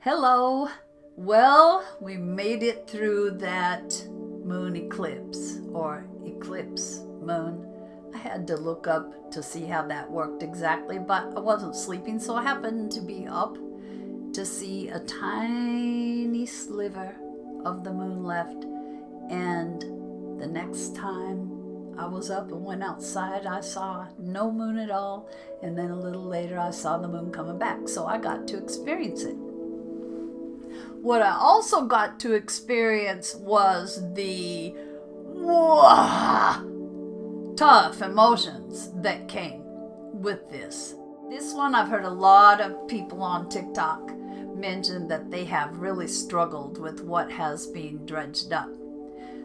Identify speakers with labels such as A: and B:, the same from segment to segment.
A: Hello. Well, we made it through that moon eclipse or eclipse moon. I had to look up to see how that worked exactly, but I wasn't sleeping, so I happened to be up to see a tiny sliver of the moon left. And the next time I was up and went outside, I saw no moon at all. And then a little later, I saw the moon coming back. So I got to experience it. What I also got to experience was the tough emotions that came with this. This one, I've heard a lot of people on TikTok mention that they have really struggled with what has been dredged up.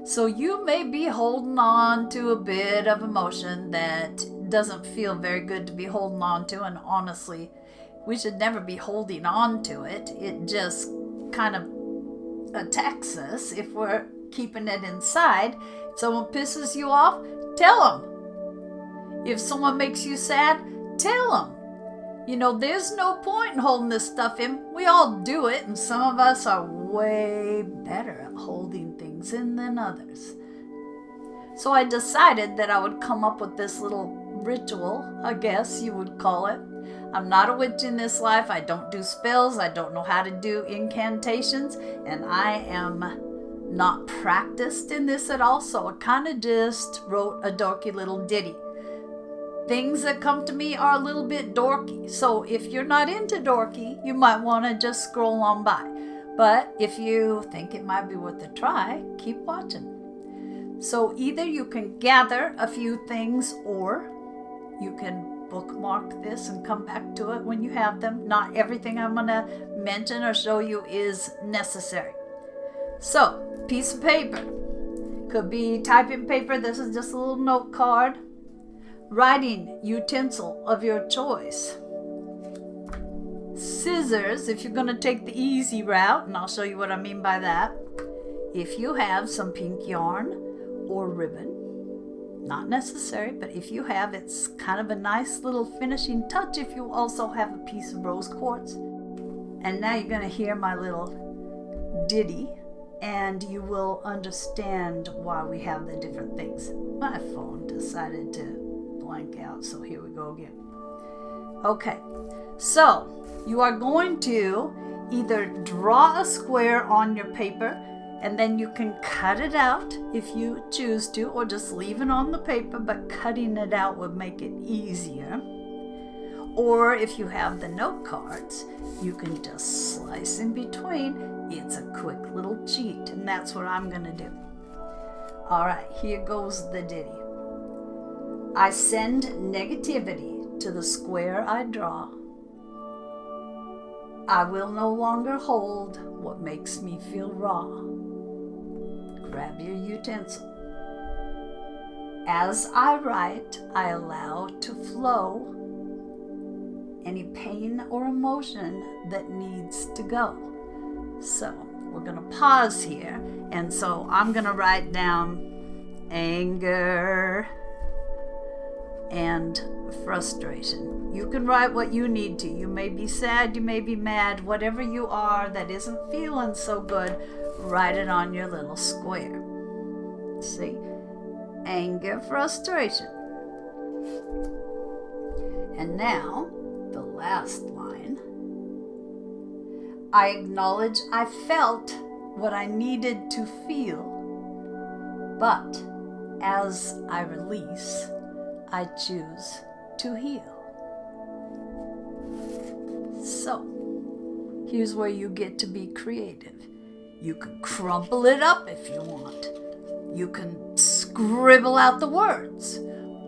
A: So you may be holding on to a bit of emotion that doesn't feel very good to be holding on to, and honestly, we should never be holding on to it. It just kind of attacks us if we're keeping it inside. If someone pisses you off, tell them. If someone makes you sad, tell them. You know, there's no point in holding this stuff in. We all do it, and some of us are way better at holding things in than others. So I decided that I would come up with this little ritual, I guess you would call it. I'm not a witch in this life. I don't do spells. I don't know how to do incantations. And I am not practiced in this at all. So I kind of just wrote a dorky little ditty. Things that come to me are a little bit dorky. So if you're not into dorky, you might want to just scroll on by. But if you think it might be worth a try, keep watching. So either you can gather a few things, or you can bookmark this and come back to it when you have them. Not everything I'm going to mention or show you is necessary. So, piece of paper. Could be typing paper. This is just a little note card. Writing utensil of your choice. Scissors, if you're going to take the easy route, and I'll show you what I mean by that. If you have some pink yarn or ribbon, not necessary, but if you have, it's kind of a nice little finishing touch if you also have a piece of rose quartz. And now you're going to hear my little ditty, and you will understand why we have the different things. My phone decided to blank out, so here we go again. Okay, so you are going to either draw a square on your paper, and then you can cut it out if you choose to, or just leave it on the paper, but cutting it out would make it easier. Or if you have the note cards, you can just slice in between. It's a quick little cheat, and that's what I'm going to do. All right, here goes the ditty. I send negativity to the square I draw. I will no longer hold what makes me feel raw. Grab your utensil. As I write, I allow to flow any pain or emotion that needs to go. So we're going to pause here. And so I'm going to write down anger and frustration. You can write what you need to. You may be sad, you may be mad, whatever you are that isn't feeling so good, write it on your little square. See? Anger, frustration. And now, the last line. I acknowledge I felt what I needed to feel, but as I release, I choose to heal. So, here's where you get to be creative. You can crumple it up if you want. You can scribble out the words.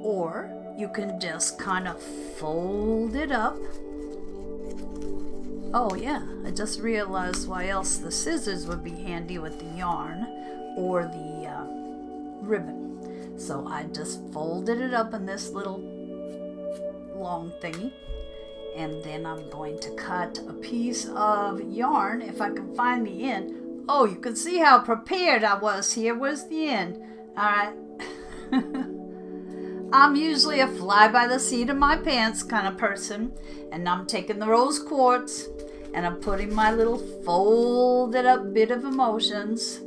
A: Or you can just kind of fold it up. Oh yeah, I just realized why else the scissors would be handy with the yarn or the ribbon. So I just folded it up in this little long thingy. And then I'm going to cut a piece of yarn if I can find the end. Oh, you can see how prepared I was here. Where's the end? All right. I'm usually a fly by the seat of my pants kind of person. And I'm taking the rose quartz And I'm putting my little folded up bit of emotions,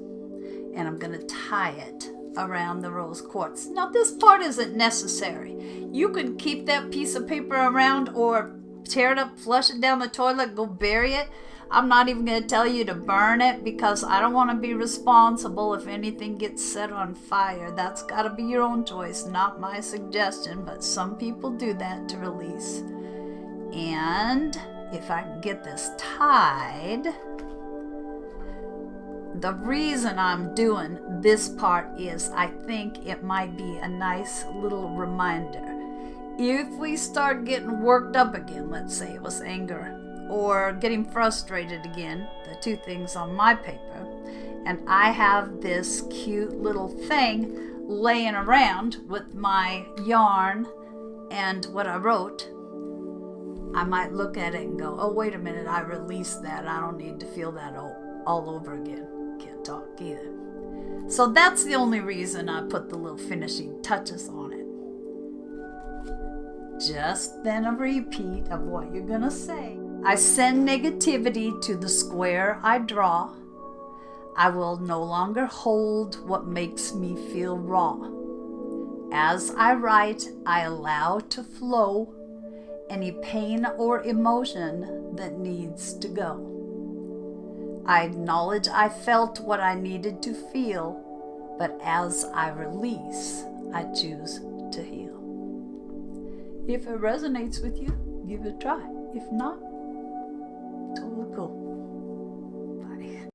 A: and I'm going to tie it around the rose quartz. Now, this part isn't necessary. You could keep that piece of paper around or tear it up, flush it down the toilet, go bury it. I'm not even going to tell you to burn it because I don't want to be responsible if anything gets set on fire. That's got to be your own choice, not my suggestion, but some people do that to release. And if I can get this tied, the reason I'm doing this part is I think it might be a nice little reminder. If we start getting worked up again, let's say it was anger, or getting frustrated again, the two things on my paper, and I have this cute little thing laying around with my yarn and what I wrote, I might look at it and go, oh, wait a minute, I released that. I don't need to feel that all over again. Can't talk either. So that's the only reason I put the little finishing touches on it. Just then a repeat of what you're going to say. I send negativity to the square I draw. I will no longer hold what makes me feel raw. As I write, I allow to flow any pain or emotion that needs to go. I acknowledge I felt what I needed to feel, but as I release, I choose to heal. If it resonates with you, give it a try. If not,